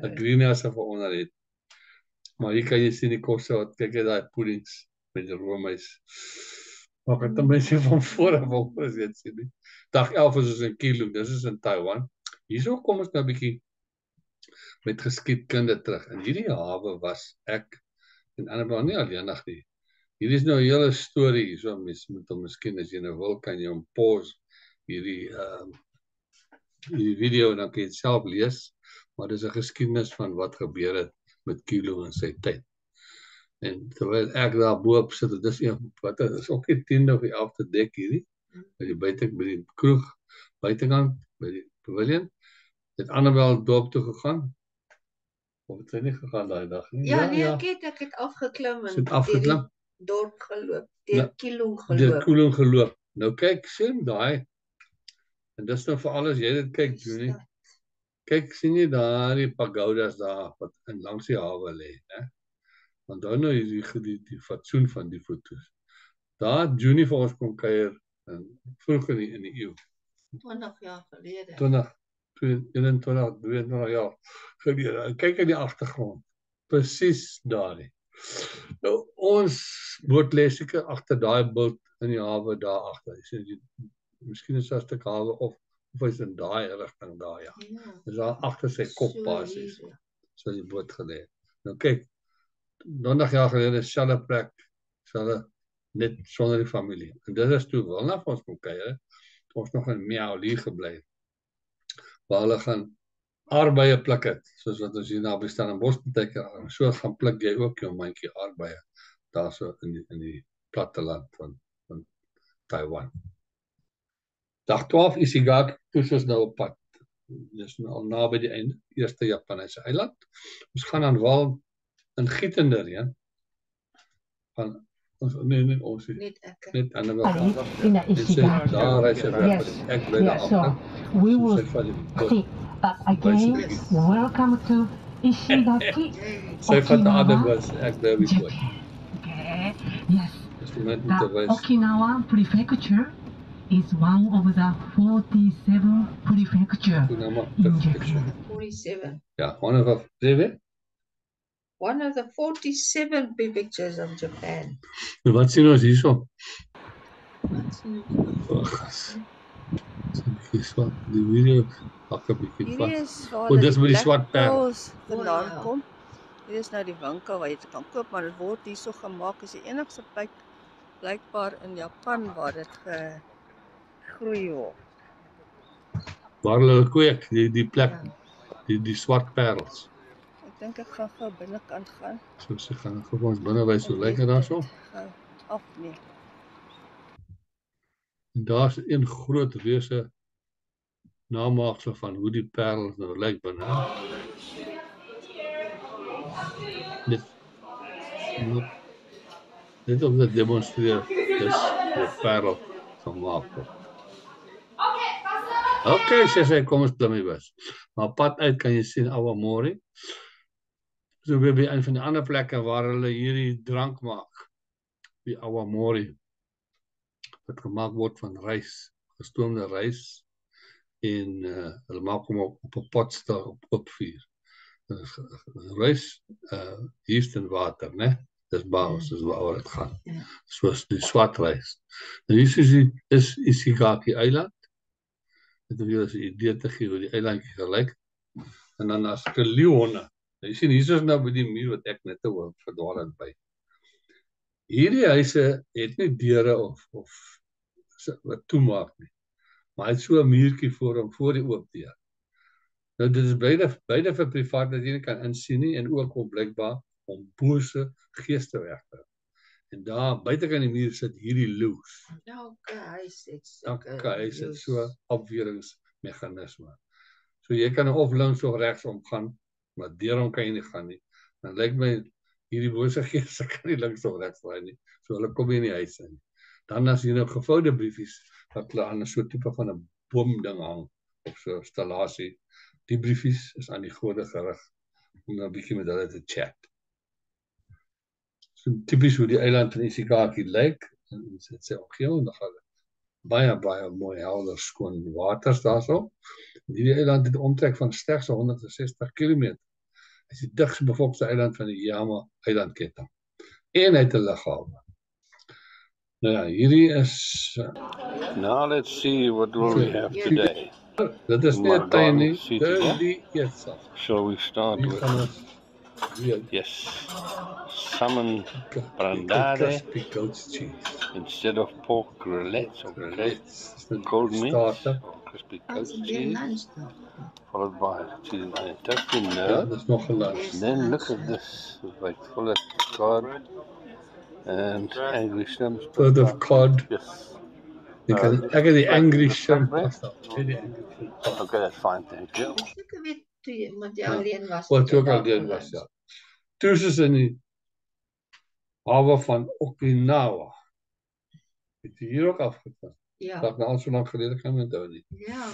'n greenhouse of onder het. Maar hier kan jy sien die kosse wat kyk jy daai puddings met die roomys. Maar ek het mense van voor af al weet sien nie. Dag 11 is in Kilo, dis is in Taiwan. Hierso kom ons nou 'n bietjie met geskiedkunde terug. In hierdie hawe was ek en Annabel nie alleenig nie. Hier is nou 'n hele storie hierso, mens moet hom miskien as jy nou wil kan jy hom pause hierdie video en dan kan jy dit self lees, maar dis 'n geskiedenis van wat gebeur het met Kilo in sy tyd. En terwyl ek daar bo-op sit, dis wat is ook die 10de of die 11de dek hierdie, by die kroeg, buitekant, by die pavilion, het Annabel dorp toe gegaan, of het sy nie gegaan daai dag nie? Ja, nee, ek het afgeklim en afgeklim? Dorp geloop, deur Kilo Deur Kilo geloop. Nou kyk, sien daai, en dis nou vir alles, jy dit kyk, Junie, kyk, sien jy daar die pagodas daar, wat in langs die hawe lê, né? Want dan nou is die fatsoen van die foto's. Daar het Junie vir ons kom kuier, vroeg in die eeuw. 20 jaar gelede. 21, 22 jaar gelede. Kyk in die agtergrond. Presies daar. Nou, ons boot lê seker agter daai boot in die hawe daar agter. Miskien is daar 'n stuk hawe of is in daai rigting daar, ja. Dis daar agter sy kop basies. So die boot gelê. Nou kyk, 20 jaar gelede is selfe plek, net sonder die familie. En dit is toe Wilna vir ons kom kuier, ons nog in Miaoli gebly, waar hulle gaan aardbeie pluk het, soos wat ons hier naby Stellenbosch beteken, so gaan pluk jy ook jou mandjie aardbeie, daar so in die platteland van Taiwan. Dag 12 Ishigaki, toe is nou op pad, dis nou al naby die einde, eerste Japanese eiland, ons gaan aan wal in Gietender, ja. Nee, ons net ek. Net Annabel. Daar reis ek bly daar agter. We will see, but again, welcome to Ishigaki, Sy van die ander was ek bly by boot. Okay, yes. The Okinawa Prefecture is one of the 47 prefectures in Japan. 47. Ja, one of the One of the 47 prefectures of Japan. Wat sien ons hierso? Die video pak 'n bietjie van. Dis met die swart perl. Vandaan kom. Hier is nou die winkel waar jy dit kan koop, maar dit word hierso gemaak. Is die enigste plek blykbaar in Japan waar dit gegroei word. Waar hulle kweek, die plek, die swart perels. Ek dink ek gaan gou binnekant gaan. So sy gaan gou ons binne wys hoe lyk dit daarso. Ag nee. En daar's 'n groot reuse namaaksel van hoe die perels nou lyk binne. Dit om te demonstreer dis die perel gemaak word. Okay, sy kom ons klim hier bus. Maar pad uit kan jy sien Awamori. So weer by een van die ander plekke waar hulle hierdie drank maak. Die Awamori. Wat gemaak word van rys, gestoomde rys. En hulle maak hom op 'n potstel op vuur. Rys, yeast en water, né? Dis baas, dis waaroor dit gaan. Soos die swart reis. Nou hier is Ishigaki eiland. Dit wil julle 'n idee te gee hoe die eilandjie gelyk. En dan as Leone. Jy sien hier is nou by die muur wat ek net oor verdwaal het by. Hierdie huise het nie deure of wat toemaak nie. Maar hy het so 'n muurtjie voor hom voor die oop deur. Nou dit is beide vir privaat dat jy nie kan insien nie en ook onblikbaar om bose geeste weg te hou. En daar buitekant die muur sit hierdie loos. Elke huis het so afweringsmeganisme. So jy kan of links of regs omgaan, maar deur hom kan jy nie gaan nie. Dan lyk my hierdie bose geeste kan nie links of regs draai nie. So hulle kom nie in die huis in. Dan as jy nou gevoude briefies wat hulle aan 'n soort tipe van 'n boomding hang of so 'n installasie. Die briefies is aan die gode gerig om nou 'n bietjie met hulle te chat. So tipies hoe die eiland in Ishigaki lyk en dit sê omgewing dan gaan baie mooi helder skoon waters daarso. Hierdie eiland het 'n omtrek van slegs 160 km. Dit is die digste bevolkte eiland van die Yama eilandketting. En hy het 'n lughawe. Nou ja, hierdie is Now let's see what will we have today. Dit is nie 'n tuin nie, dis die eetsaal. Shall we start with salmon brandade instead of pork roulette or cold meat or crispy goat cheese, followed by toasted nerve. Then look at this, like full of cod and angry shrimp. Full of cod. Yes. Ek het die angry shrimp pasta. Okay, that's fine, thank you. Ek weet toe jy met jou alleen was. Wat ook al alleen was, ja. Toe is in die hawe van Okinawa. Het jy hier ook afgevat? Ja. Dat nou al so lank gelede kan met hou nie. Ja.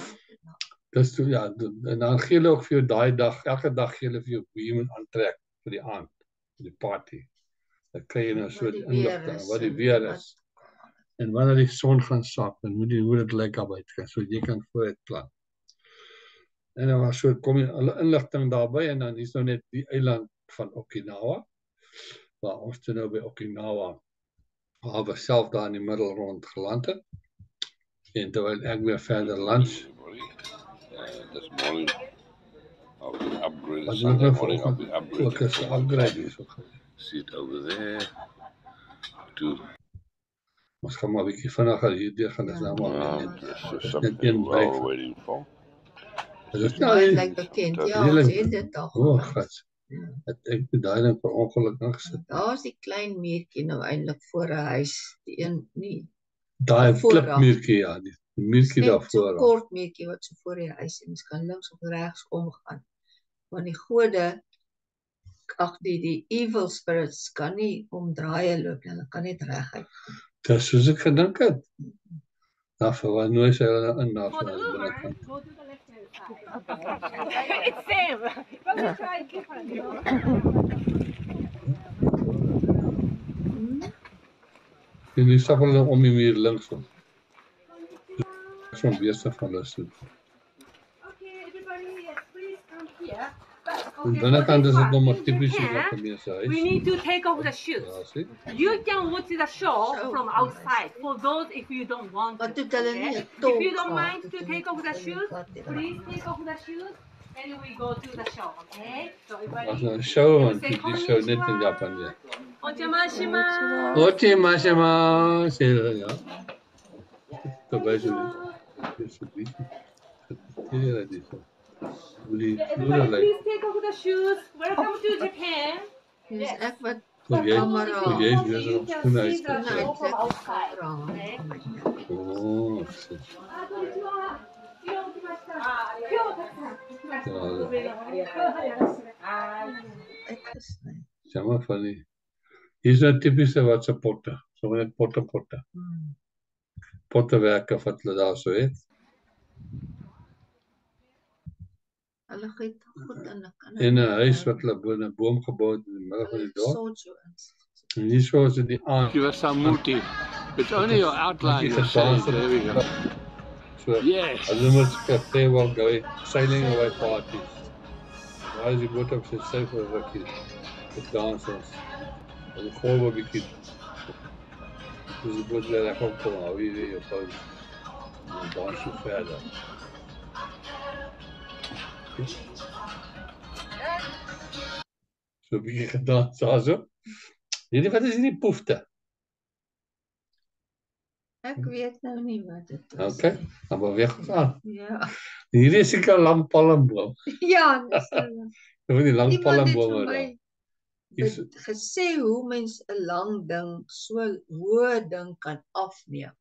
Dis toe, ja, en dan gee hulle ook vir jou daai dag, elke dag gee hulle vir jou hoe jy moet aantrek vir die aand, vir die party. Dan kry jy nou so die inligting, wat die weer is. En wanneer die son gaan sak, dan moet jy hoe dit lyk daar buite, so jy kan vooruit plan. En dan was so, kom jy alle inligting daarby, en dan is nou net die eiland van Okinawa, waar ons toe nou by Okinawa hawe self daar in die middel rond geland het. En terwyl ek weer verder lunch. This morning, I'll be upgraded. Wat Sunday nog morning, I'll be upgraded. ook is upgrade. See it over there. To Ons gaan maar 'n bietjie vinniger hierdeur gaan, dis nou maar net een we're waiting for. Dit is Like bekend, ja, sê dit al. God. Ek het daai ding per ongeluk ingesit. Daar's die klein muurtjie nou eintlik voor 'n huis, die een nie. Daai klipmuurtjie, ja, die muurtjie daarvoor. So kort muurtjie wat so voor die huis en mens kan links of regs omgaan. Want die gode, die evil spirits kan nie omdraai loop, hulle kan net reguit. Dis soos ek gedink het. Nou vir wat nooit sê hulle in daar van die binnekant. It's same. But we try different. En die stap hulle om die muur linksom. Zo'n besig van hulle soet. Okay, everybody, yes, please come here. En binnekant is dit nog maar typies die Japanese huis. We need to take off the shoes. Ja, sien? You can watch the show from outside. For those if you don't want to. Wat doet hulle nie? If you don't mind to take off the shoes, please take off the shoes and we go to the show, okay? So everybody. As nou 'n show, want die show net in Japan, ja. Ojamashima. Ojamashima, sê hulle, ja. Terwyl dis so bietjie. Hier is dit. Everybody, please take off the shoes. Welcome to Japan. Dis ek wat Jy is besig om skoene uit te the trek. show from outside. Oh, shit. Jammer van die. Hier is nou typische wat se potte. So net potte. Pottewerke wat hulle daar so het. Hulle gee goed in En 'n huis wat hulle bo 'n boom gebou het in die middel van die dorp. En hier so is dit die aand. Give us some multi. It's only your outline. There we go. So, yes. Hulle moet cafe wel go sailing away parties. Waar is die boot op sy syfer rukkie? Die dansers. En die golf 'n bietjie. Dus die boot weer reg opkom, hou hier jou pout. En dan so verder. So 'n bietjie gedans daarso. Wat is hierdie poefte? Ek weet nou nie wat dit is. Okay, dan beweeg ons aan. Ja. Hierdie is seker 'n lang palmboom. Ja, dis Van die lang iemand het palmbome vir daar. my gesê hoe mens 'n lang ding, so hoë ding kan afneem.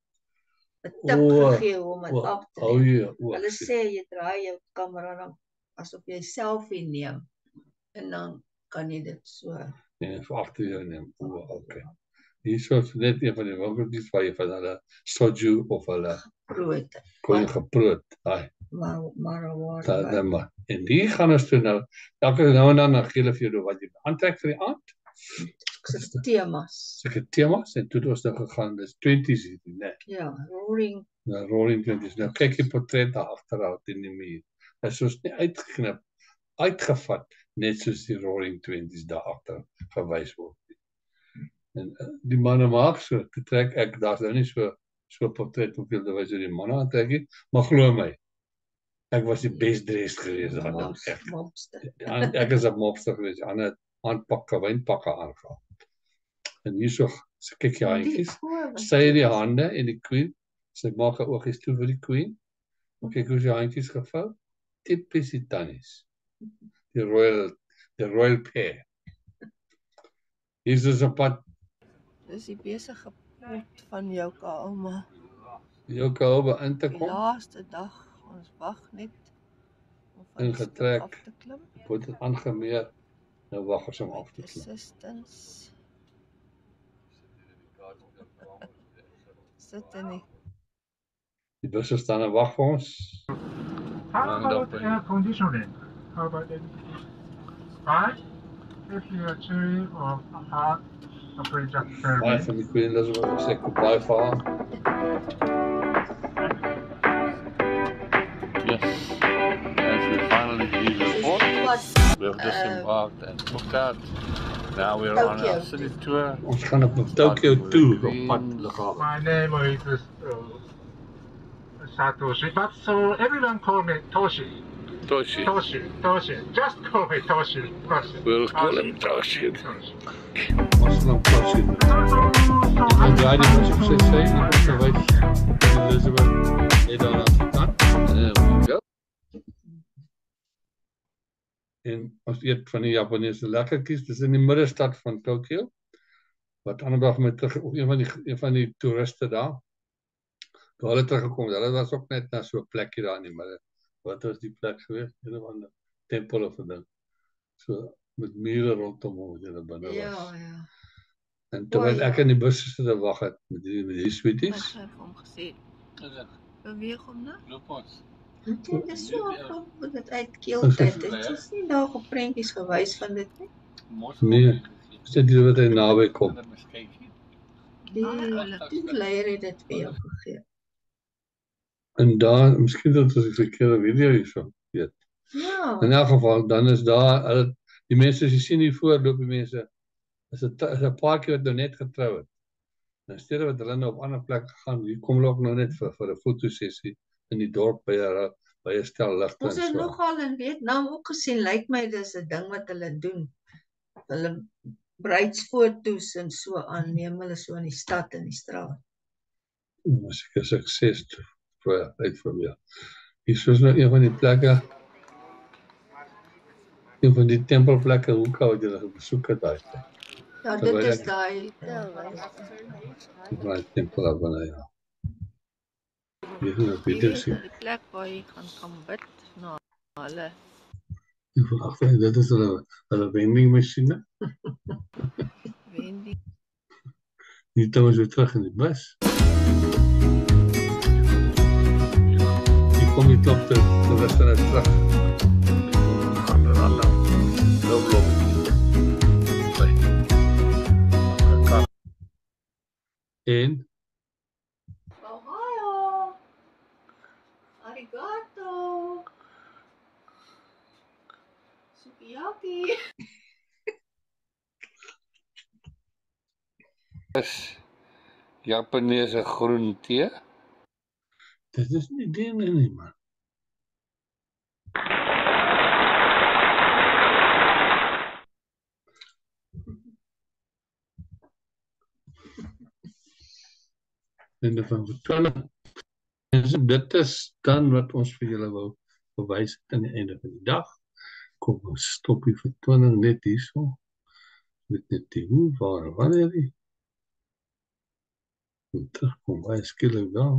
'n tip gegee hoe om dit af te neem. Hulle sê jy draai jou kamera dan asof jy 'n selfie neem en dan kan jy dit so. Ja, vir agter jou neem. Okay. Hier is net een van die winkeltjies waar jy van hulle soju of hulle brood kon geproot. Daai. Maar. En die gaan ons toe nou elke nou en dan gee hulle vir jou wat jy aantrek vir die aand. Temas. Sulke temas en toe het ons nou gegaan, dis 20s hierdie, né? Ja, Roaring. Ja, Roaring 20s. Nou kyk jy portret daar agterhout in die muur. Dit is soos nie uitgeknip, uitgevat, net soos die Roaring 20s daar agter gewys word. En die manne maak so, toe trek ek, daar's nou nie so 'n portret om veel te wys hoe die manne aantrek nie, maar glo my, ek was die best dressed geweest daar. Ek is 'n mobster geweest, ander handpakke, wynpakke aangehad. En hierso kyk jy handjies, sy die hande en die queen, sy maak 'n oogies toe vir die queen. Kyk hoe sy handjies gevou, tipies die tannies. Die royal pair. Hier is 'n pad. Dis die besige pot van jou ouma. Jou ouma in te kom. Die laaste dag, ons wag net om ingetrek, af te klim. Pot het aangemeer, nou wag ons om af te klim. Assistance. Sit in die busse staan en wag vir ons. How about air conditioning? How about it? Right? If you are chilly or hot, baie van die Queen Elizabeth sê ek baie vir haar. Yes, as we finally leave the port, we have disembarked and booked out. Now we're on a city tour. Ons gaan op Tokyo toe op pad lughawe. My name is Satoshi, but so everyone call me Toshi. Toshi. Just call me Toshi. We'll call him Toshi. Ons gaan Toshi. En draai die bus op sy sy, die bus gewys. Elizabeth, het daar aan gegaan. There we go. En ons eet van die Japaneese lekkertjies, dis in die middestad van Tokyo. Wat ander dag met terug, een van die toeriste daar. Toe hulle teruggekom, hulle was ook net na so 'n plekkie daar in die midde. Wat was die plek geweest? Een of ander tempel of 'n ding. So met mure rondom wat hulle binne was. Ja. En terwyl ek in die bus sit te wag het met die sweeties. Ek het hom gesê. Beweeg hom nou. Loop ons. Dit is so op dit uit keeltyd. Dit is nie daar op prentjies gewys van dit nie. Nee. Sit jy wat hy naby kom. Die leier het dit vir jou gegee. En daar, miskien dat ons 'n verkeerde video hierso weet. Ja. In elk geval, dan is daar, die mense, as jy sien hier voorloop, die mense, is 'n paartjie wat nou net getrou het. En steeds wat hulle nou op ander plek gegaan, hier kom hulle ook nou net vir 'n fotosessie in die dorp by 'n stel ligte. Ons het nogal in Vietnam ook gesien, lyk my dis 'n ding wat hulle doen. Hulle bruidsfoto's en so aanneem hulle so in die stad en die straat. As ek 'n sukses uitprobeer. Hier is nou een van die plekke, een van die tempelplekke, hoe kan wat julle besoek het daar? Ja, dit is daai tempel daar binne, ja. Hier is nou Pieter sien. Die plek waar jy gaan bid na hulle. Dit is hulle vendingmasjiene. Vending. Hier het ons weer terug in die bus. Kom jy klop te rustig net terug. Gaan er aan dan. Loop. En? Ohio. Arigato. Sukiyaki. is Japanese groen tee. Dit is nie dinge nie, man. En van vertoning. Dit is dan wat ons vir julle wou verwys het aan die einde van die dag. Kom, ons stop die vertoning net hierso. Met net die hoe, waar, wanneer die. En terugkom, baie skielik wel.